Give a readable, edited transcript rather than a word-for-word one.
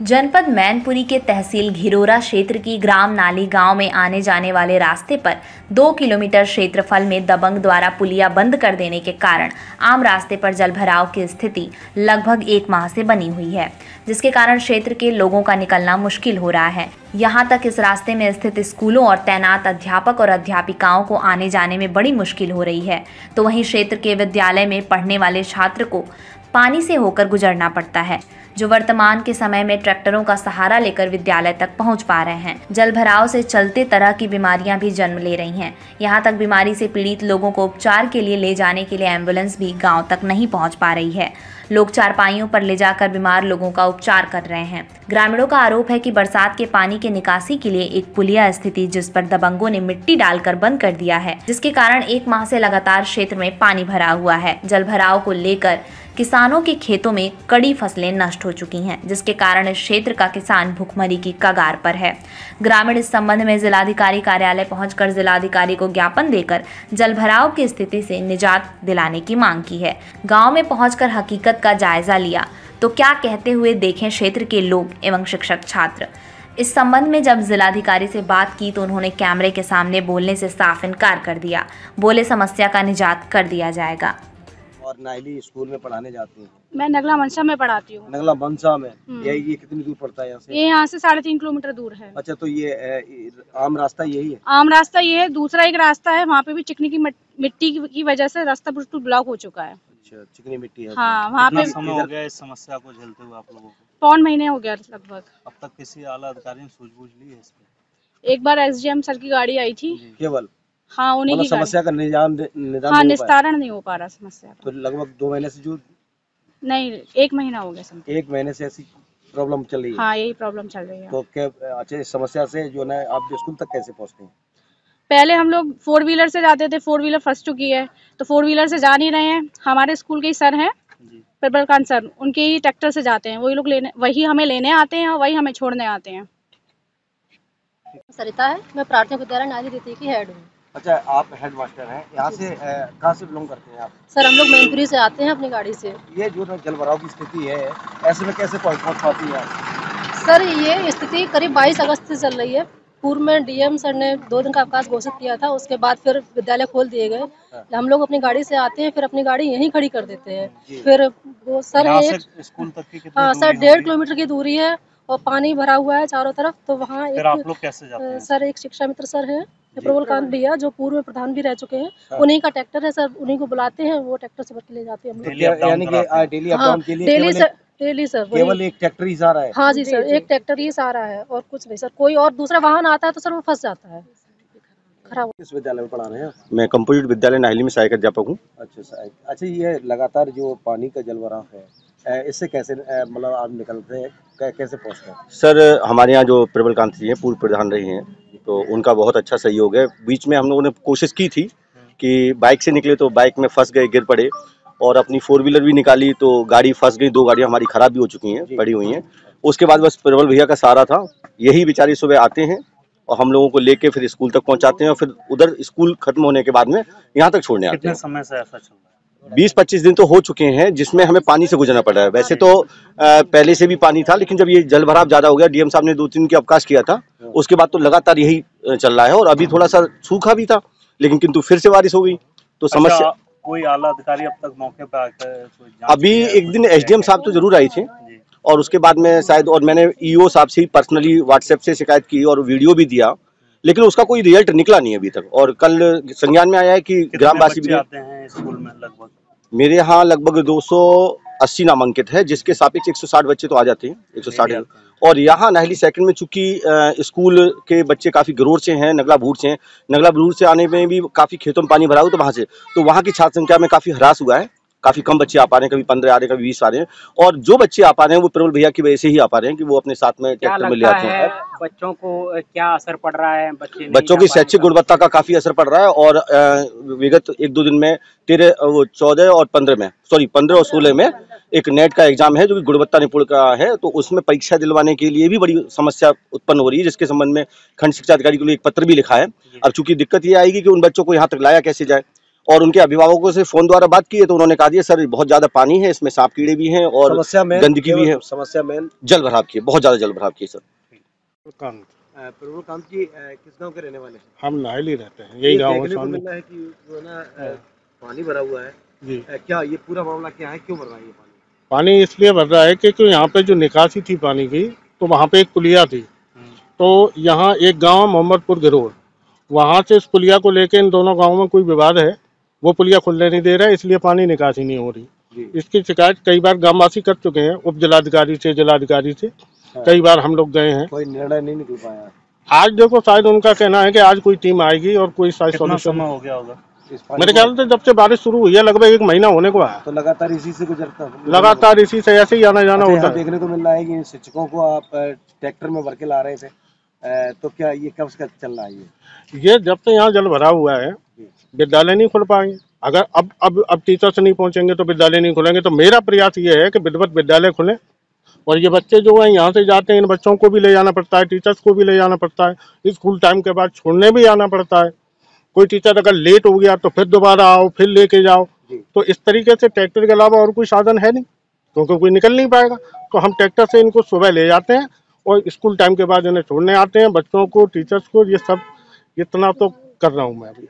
जनपद मैनपुरी के तहसील घिरोरा क्षेत्र की ग्राम नाली गांव में आने जाने वाले रास्ते पर 2 किलोमीटर क्षेत्रफल में दबंग द्वारा पुलिया बंद कर देने के कारण आम रास्ते पर जलभराव की स्थिति लगभग 1 माह से बनी हुई है, जिसके कारण क्षेत्र के लोगों का निकलना मुश्किल हो रहा है। यहाँ तक इस रास्ते में स्थित स्कूलों और तैनात अध्यापक और अध्यापिकाओं को आने जाने में बड़ी मुश्किल हो रही है, तो वहीं क्षेत्र के विद्यालय में पढ़ने वाले छात्र को पानी से होकर गुजरना पड़ता है, जो वर्तमान के समय में ट्रैक्टरों का सहारा लेकर विद्यालय तक पहुंच पा रहे हैं। जलभराव से चलते तरह की बीमारियां भी जन्म ले रही हैं। यहां तक बीमारी से पीड़ित लोगों को उपचार के लिए ले जाने के लिए एम्बुलेंस भी गांव तक नहीं पहुंच पा रही है। लोग चारपाइयों पर ले जाकर बीमार लोगों का उपचार कर रहे हैं। ग्रामीणों का आरोप है कि बरसात के पानी के निकासी के लिए एक पुलिया स्थिति, जिस पर दबंगों ने मिट्टी डालकर बंद कर दिया है, जिसके कारण 1 माह से लगातार क्षेत्र में पानी भरा हुआ है। जलभराव को लेकर किसानों के खेतों में कड़ी फसलें नष्ट हो चुकी हैं, जिसके कारण इस क्षेत्र का किसान भुखमरी की कगार पर है। ग्रामीण इस संबंध में जिलाधिकारी कार्यालय पहुंचकर जिलाधिकारी को ज्ञापन देकर जलभराव की स्थिति से निजात दिलाने की मांग की है। गांव में पहुंचकर हकीकत का जायजा लिया तो क्या कहते हुए देखें क्षेत्र के लोग एवं शिक्षक छात्र। इस संबंध में जब जिलाधिकारी से बात की तो उन्होंने कैमरे के सामने बोलने से साफ इनकार कर दिया। बोले समस्या का निजात कर दिया जाएगा। और नाइली स्कूल में पढ़ाने जाती हैं? मैं नगला मनसा में पढ़ाती हूँ। नगला मनसा में? ये कितनी दूर पड़ता है यहाँ से? ये यहाँ से 3.5 किलोमीटर दूर है। अच्छा, तो ये आम रास्ता यही है? आम रास्ता ये है। दूसरा एक रास्ता है, वहाँ पे भी चिकनी की मिट्टी की वजह से रास्ता बिल्कुल ब्लॉक हो चुका है। अच्छा, चिकनी मिट्टी है। हाँ, वहाँ पे समय हो गया इस समस्या को झेलते हुए आप लोगों को? 3 महीने हो गया लगभग। अब तक किसी आला अधिकारी ने सूझबूझ ली है इस पे? एक बार SDM सर की गाड़ी आई थी केवल। हाँ, उन्हीं की समस्या का निदान हाँ, निस्तारण नहीं हो पा रहा समस्या का। तो लगभग 2 महीने से जो नहीं, 1 महीना हो गया समझ। 1 महीने से ऐसी प्रॉब्लम चल रही है? हाँ, यही प्रॉब्लम चल रही है। तो क्या अच्छा, इस समस्या से जो है आप स्कूल तक कैसे पहुँचते हैं? पहले हम लोग 4 व्हीलर से जाते थे, 4 व्हीलर फंस चुकी है, तो 4 व्हीलर से जा नहीं रहे हैं। हमारे स्कूल के ही सर हैं प्रबलकांत सर, उनके ही ट्रैक्टर से जाते हैं। वही लोग वही हमें लेने आते हैं और वही हमें छोड़ने आते हैं। सरिता है, मैं प्राथमिक विद्यालय नाली द्वितीय की हेड हूँ। अच्छा, आप हेड मास्टर हैं यहाँ से? कहाँ से बिलोंग करते हैं आप? सर, हम लोग मैनपुरी से आते हैं अपनी गाड़ी से। ये जो जलभराव की स्थिति है, ऐसे में कैसे पहुँच पाती है? सर, ये स्थिति करीब 22 अगस्त से चल रही है। पूर्व में DM सर ने 2 दिन का अवकाश घोषित किया था, उसके बाद फिर विद्यालय खोल दिए गए। हम लोग अपनी गाड़ी से आते हैं, फिर अपनी गाड़ी यहीं खड़ी कर देते हैं। फिर वो सर है स्कूल तक की हाँ सर, 1.5 किलोमीटर की दूरी है और पानी भरा हुआ है चारों तरफ। तो वहाँ आप लोग कैसे जाते हैं? सर, एक शिक्षा मित्र सर है प्रबलकांत भैया, जो पूर्व में प्रधान भी रह चुके हैं, उन्हीं का ट्रैक्टर है सर, उन्हीं को बुलाते हैं, वो ट्रैक्टर से भर के ले जाते हैं हम लोग। यानी कि डेली अप डाउन के लिए डेली सर केवल एक ट्रैक्टर ही सहारा है? हाँ जी सर, एक ट्रैक्टर ही सहारा है और कुछ नहीं सर। कोई और दूसरा वाहन आता है तो सर वो फंस जाता है, खराब। किस विद्यालय में पढ़ा रहे हैं? मैं कंपोजिट विद्यालय नाहली में सहायक अध्यापक हूँ। अच्छा, ये लगातार जो पानी का जलभराव है, इससे कैसे मतलब आप निकलते हैं, कैसे पहुँचते हैं? सर, हमारे यहाँ जो प्रबलकांत जी हैं, पूर्व प्रधान रहे हैं, तो उनका बहुत अच्छा सहयोग है। बीच में हम लोगों ने कोशिश की थी कि बाइक से निकले तो बाइक में फंस गए, गिर पड़े, और अपनी 4 व्हीलर भी निकाली तो गाड़ी फंस गई। 2 गाड़ियाँ हमारी खराब भी हो चुकी हैं, पड़ी हुई हैं। उसके बाद बस प्रबल भैया का सहारा था। यही बेचारी सुबह आते हैं और हम लोगों को लेके फिर स्कूल तक पहुंचाते हैं और फिर उधर स्कूल खत्म होने के बाद में यहाँ तक छोड़ने आते हैं। कितने समय से ऐसा चल रहा है? 20-25 दिन तो हो चुके हैं, जिसमें हमें पानी से गुजरना पड़ रहा है। वैसे तो पहले से भी पानी था, लेकिन जब ये जलभराव ज्यादा हो गया, DM साहब ने 2-3 दिन की अवकाश किया था, उसके बाद तो लगातार यही चल रहा है। और अभी थोड़ा सा सूखा भी था, लेकिन किंतु फिर से बारिश हो गई तो समस्या। कोई आला अधिकारी अब तक मौके पर आकर अभी एक दिन SDM साहब तो जरूर आई थे, और उसके बाद में शायद, और मैंने EO साहब से पर्सनली व्हाट्सएप से शिकायत की और वीडियो भी दिया, लेकिन उसका कोई रिजल्ट निकला नहीं अभी तक। और कल संज्ञान में आया है कि ग्रामवासी भी आते हैं स्कूल में। लगभग मेरे यहाँ लगभग 280 नामांकित है, जिसके सापेक्ष 160 बच्चे तो आ जाते हैं, 160। और यहाँ नाहली सेकंड में चूंकि स्कूल के बच्चे काफ़ी गरोड़ से हैं, नगला भूर से हैं, नगला भूर से आने में भी काफ़ी खेतों में पानी भरा हुआ, तो वहाँ से तो वहाँ की छात्र संख्या में काफ़ी ह्रास हुआ है। काफ़ी कम बच्चे आ पा रहे हैं, कभी 15 आ रहे हैं, कभी 20 आ रहे हैं। और जो बच्चे आ पा रहे हैं वो प्रबल भैया की वजह से ही आ पा रहे हैं कि वो अपने साथ में ट्रैक्टर में ले आते हैं। बच्चों को क्या असर पड़ रहा है? बच्चों की शैक्षिक गुणवत्ता का काफ़ी असर पड़ रहा है। और विगत 1-2 दिन में 14 और 15 में, सॉरी 15 और 16 में एक नेट का एग्जाम है जो कि गुणवत्ता निपुण का है, तो उसमें परीक्षा दिलवाने के लिए भी बड़ी समस्या उत्पन्न हो रही है, जिसके संबंध में खंड शिक्षा अधिकारी को एक पत्र भी लिखा है। अब चूंकि दिक्कत ये आएगी कि उन बच्चों को यहाँ तक लाया कैसे जाए, और उनके अभिभावकों से फोन द्वारा बात की है तो उन्होंने कहा दिया सर बहुत ज्यादा पानी है, इसमें सांप कीड़े भी हैं और गंदगी भी है। समस्या मेन जल भराव की है, बहुत ज्यादा जल भराव की है सर। प्रभुकांत जी किस गांव के रहने वाले हैं? हम नाहली रहते हैं, यही गाँव देखने को मिल रहा है कि जो है ना पानी भरा हुआ है जी। क्या ये पूरा मामला क्या है, क्यों भर रहा है ये पानी? पानी इसलिए भर रहा है क्योंकि यहाँ पे जो निकासी थी पानी की, तो वहाँ पे एक पुलिया थी, तो यहाँ एक गांव मोहम्मदपुर गिरोड़, वहाँ से इस पुलिया को लेके इन दोनों गांवों में कोई विवाद है, वो पुलिया खुलने नहीं दे रहा है, इसलिए पानी निकासी नहीं हो रही। इसकी शिकायत कई बार ग्रामवासी कर चुके हैं, उप जिलाधिकारी से, जिलाधिकारी से कई बार हम लोग गए हैं, कोई निर्णय नहीं निकल पाया। आज देखो शायद उनका कहना है कि आज कोई टीम आएगी और कोई शायद सोल्यूशन हो गया होगा। मेरे ख्याल से जब से बारिश शुरू हुई है लगभग 1 महीना होने को है, तो लगातार इसी से गुजरता है, लगातार इसी से ऐसे ही आना जाना होता है। देखने को मिल रहा है कि शिक्षकों को आप ट्रैक्टर में भर के ला रहे थे, तो क्या ये कब से चल रहा है ये जब से यहाँ जल भरा हुआ है विद्यालय नहीं खुल पाएंगे। अगर अब टीचर्स नहीं पहुंचेंगे तो विद्यालय नहीं खुलेंगे। तो मेरा प्रयास ये है कि विधिवत विद्यालय खुले और ये बच्चे जो हैं यहाँ से जाते हैं, इन बच्चों को भी ले जाना पड़ता है, टीचर्स को भी ले जाना पड़ता है, स्कूल टाइम के बाद छोड़ने भी आना पड़ता है। कोई टीचर अगर लेट हो गया तो फिर दोबारा आओ, फिर लेके जाओ। तो इस तरीके से ट्रैक्टर के अलावा और कोई साधन है नहीं, क्योंकि कोई निकल नहीं पाएगा। तो हम ट्रैक्टर से इनको सुबह ले जाते हैं और स्कूल टाइम के बाद इन्हें छोड़ने आते हैं, बच्चों को, टीचर्स को। ये सब इतना तो कर रहा हूँ मैं अभी।